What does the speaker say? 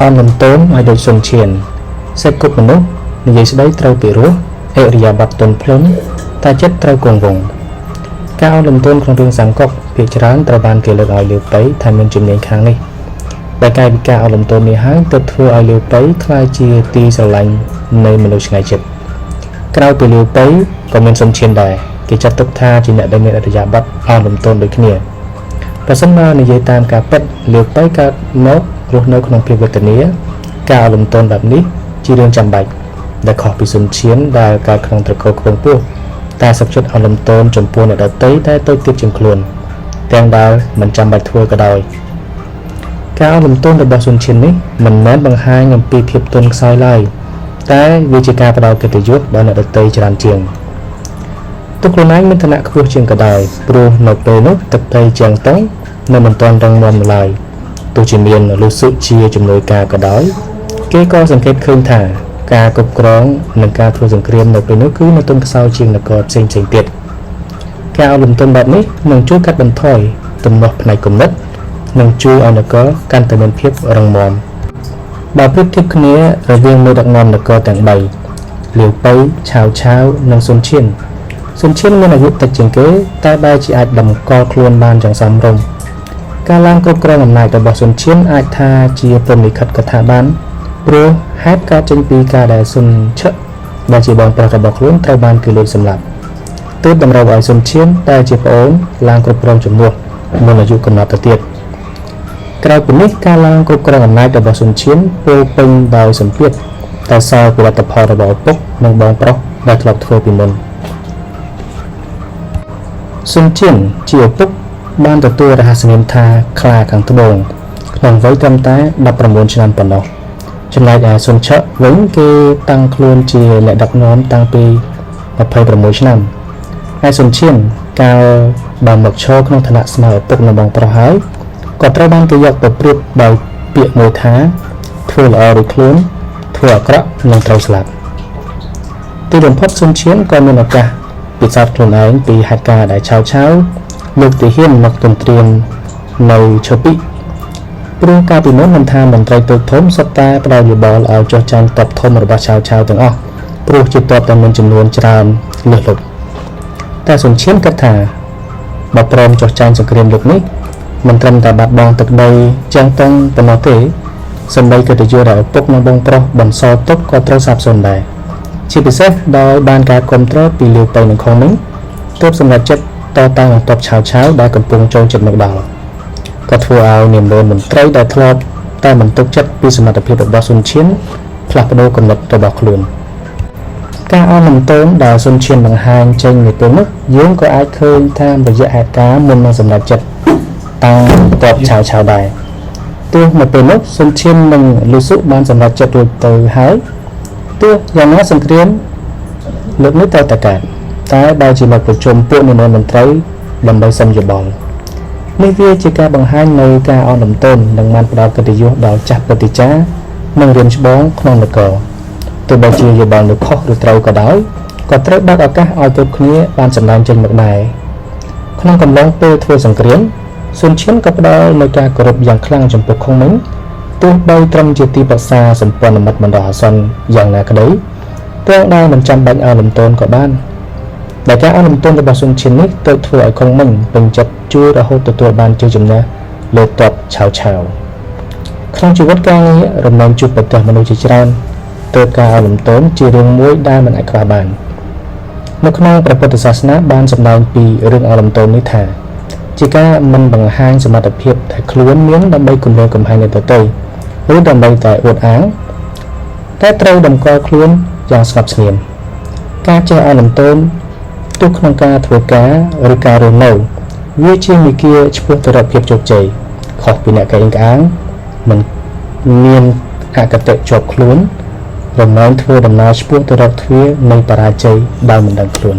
អនលំទោនឲ្យដូចសុនឈានសេចក្ដីមនុស្សនិយាយស្ដីត្រូវពីរោះអរិយាប័ត្រទន់ភ្លន់តែចិត្តត្រូវគង់វង្សការអនលំទោនក្នុងរឿងសង្កុកភាគច្រើនត្រូវបានគេលើកឲ្យលាវប៉ៃថាមានជំនាញខាងនេះតែកាយវិការអនលំទោននេះហើយទើបធ្វើឲ្យលាវប៉ៃក្លាយជាទីស្រឡាញ់នៃមនុស្សឆ្ងាយចិត្តក្រៅពីលាវប៉ៃក៏មានសុនឈានដែរគេចាត់ទុកថាជាអ្នកដែលមានអរិយាប័ត្រអនលំទោនដូចគ្នាប្រសិនបើនិយាយតាមការពិតលាវប៉ៃកើតមករស់នៅក្នុងភាពវេទនាការអនលំទោនបែបនេះជារឿងចាំបាច់ដែលខុសពីសុនឈានដែលកើតក្នុងត្រកូលខ្ពង់ពោះតែសុខចិត្តអនលំទោនចំពោះអ្នកដទៃតែទៅទៀតជាងខ្លួនទាំងដែលមិនចាំបាច់ធ្វើក៏ដោយការអនលំទោនរបស់សុនឈាននេះមិនមែនបង្ហាញអំពីភាពទន់ខ្សោយឡើយតែវាជាការផ្ដល់កិត្តិយសដល់អ្នកដទៃច្រើនជាងទោះខ្លួនឯងមានឋានៈខ្ពស់ជាងក៏ដោយព្រោះនៅពេលនោះទឹកដីជាងតុងនៅមិនទាន់រឹងមាំឡើយទោះជាមានលុះសុជាជំនួយការក៏ដោយគេក៏សង្កេតឃើញថាការគ្រប់គ្រងនិងការធ្វើសង្គ្រាមនៅពេលនោះគឺនៅទន់ខ្សោយជាងនគរផ្សេងៗទៀតការអនលំទោនបែបនេះនឹងជួយកាត់បន្ថយទំនាស់ផ្នែកគំនិតនិងជួយឲ្យនគរកាន់តែមានភាពរឹងមាំបើប្រៀបធៀបគ្នារវាងមេដឹកនាំនគរទាំង3លាវប៉ៃឆាវឆាវនិងសុនឈានមានអាយុតិចជាងគេតែបែរជាអាចតម្កល់ខ្លួនបានយ៉ាងសមរម្យការឡើងគ្រប់គ្រងអំណាចរបស់សុនឈានអាចថាជាព្រហ្មលិខិតកថាបានព្រោះហេតុកើតចេញពីការដែលសុនឆឹកដែលជាបងប្រុសរបស់ខ្លួនត្រូវបានគេលួចសម្លាប់ទើបតម្រូវឲ្យសុនឈានដែលជាប្អូនឡើងគ្រប់គ្រងជំនួសមុនអាយុកំណត់ទៅទៀតក្រៅពីនេះការឡើងគ្រប់គ្រងអំណាចរបស់សុនឈានពោពេញដោយសម្ពាធតែសល់ពីលទ្ធផលរបស់ឪពុកនិងបងប្រុសដែលធ្លាប់ធ្វើពីមុនសុនឈានជាឪពុកបានទទួលរហស្សនាមថាខ្លាខាងត្បូងក្នុងវ័យត្រឹមតែ19ឆ្នាំប៉ុណ្ណោះចំណែកឯសុនឆឹកវិញគេតាំងខ្លួនជាអ្នកដឹកនាំតាំងពី26ឆ្នាំហើយសុនឈានកាលបានមកឈរក្នុងឋានៈស្មើឪពុកនិងបងប្រុសហើយក៏ត្រូវបានគេយកទៅប្រៀបដោយពាក្យមួយថាធ្វើល្អរួចខ្លួនធ្វើអាក្រក់នឹងត្រូវស្លាប់ទីបំផុតសុនឈានក៏មានឱកាសពិសោធន៍ខ្លួនឯងពីហេតុការណ៍ដែលឆាវឆាវលើកទាហានមកទន្ទ្រាននៅឈើពីព្រោះកាលពីមុនមិនថាមន្ត្រីតូចធំសុទ្ធតែផ្ដល់យោបល់ឲ្យចុះចាញ់ទ័ពធំរបស់ឆាវឆាវទាំងអស់ព្រោះជាទ័ពដែលមានចំនួនច្រើនលើសលប់តែសុនឈានគិតថាបើព្រមចុះចាញ់សង្គ្រាមលើកនេះមិនត្រឹមតែបាត់បង់ទឹកដីជាងតុងប៉ុណ្ណោះទេសម្បីកិត្តិយសដែលឪពុកនិងបងប្រុសបន្សល់ទុកក៏ត្រូវសាបសូន្យដែរជាពិសេសដោយបានការគ្រប់គ្រងពីលាវប៉ៃនិងខុងនេះទើបសម្រាប់ចិត្តតតាំងទ័ពឆាវឆាវដែលកំពុងចូលចិត្តមកដល់ក៏ធ្វើឲ្យនាមលនមន្ត្រីដែលធ្លាប់តែមិនទុកចិត្តពីសមត្ថភាពរបស់សុនឈានផ្លាស់ប្ដូរគំនិតរបស់ខ្លួនការអនលំទោនដែលសុនឈានបង្ហាញចេញនៅពេលនេះយើងក៏អាចឃើញតាមរយៈហេតុការណ៍មុននឹងសម្រេចចិត្តតាំងទ័ពឆាវឆាវដែរទោះនៅពេលនោះសុនឈាននិងលូស៊ូបានសម្រេចចិត្តរួចទៅហើយទោះយ៉ាងណាសង្គ្រាមលើកនេះត្រូវតែកើតតែដែលជាមកប្រជុំពួកនាយកមន្ត្រីដើម្បីសុំយោបល់នេះវាជាការបង្ហាញនៅការអនលំទោននិងបានផ្ដល់កិត្តិយសដល់ចាស់ព្រឹទ្ធាចារ្យនិងរៀនច្បងក្នុងនគរទោះបីជាយោបល់នោះខុសឬត្រូវក៏ដោយក៏ត្រូវបើកឱកាសឲ្យគ្រប់គ្នាបានសម្ដែងចេញមកដែរក្នុងកំឡុងពេលធ្វើសង្គ្រាមសុនឈានក៏ផ្ដល់នូវការគោរពយ៉ាងខ្លាំងចំពោះខុងមិញទោះបីត្រឹមជាទីប្រឹក្សាសម្ព័ន្ធមិត្តបណ្ដោះអាសន្នយ៉ាងណាក្តីទាំងដែលមិនចាំបាច់អនលំទោនក៏បានដែលការអនលំទោនរបស់សុនឈាននេះទៅធ្វើឲ្យខុងមិញពេញចិត្តជួយរហូតទទួលបានជ័យជំនះលើទ័ពឆាវឆាវក្នុងជីវិតការងាររំលងជួបប្រទះមនុស្សជាច្រើនទើបការអនលំទោនជារឿងមួយដែលមិនអាចខ្វះបាននៅក្នុងព្រះពុទ្ធសាសនាបានសម្ដែងពីរឿងអនលំទោននេះថាជាការមិនបង្ហាញសមត្ថភាពដែលខ្លួនមានដើម្បីគំរាមកំហែងអ្នកដទៃឬដើម្បីតែអួតអាងតែត្រូវតម្កល់ខ្លួនយ៉ាងស្ងប់ស្ងៀមការចេះអនលំទោនទោះក្នុងការធ្វើការឬការរស់នៅវាជាមាគ៌ាឆ្ពោះទៅរកភាពជោគជ័យខុសពីអ្នកកេងក្អាងមិនមានអកតេជាប់ខ្លួនរំលែងធ្វើដំណើរឆ្ពោះទៅរកទ្វារនៃបរាជ័យដោយមិនដឹងខ្លួន